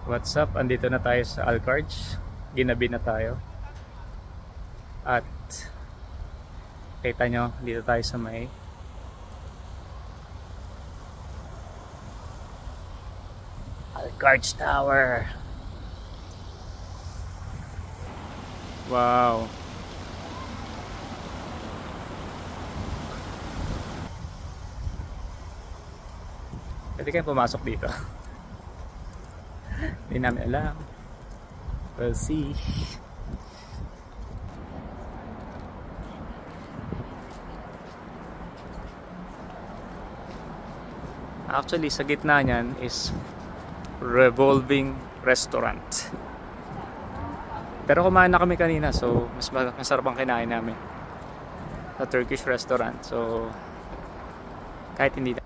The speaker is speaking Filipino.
What's up? Andito na tayo sa Alcarge. Ginabi na tayo. At kita nyo, dito tayo sa may Alcarge Tower. Wow. Pwede kayong pumasok dito. Hindi namin alam. We'll see. Actually, sa gitna niyan is revolving restaurant. Pero kumain na kami kanina, so mas masarap ang kinain namin sa Turkish restaurant. So kahit hindi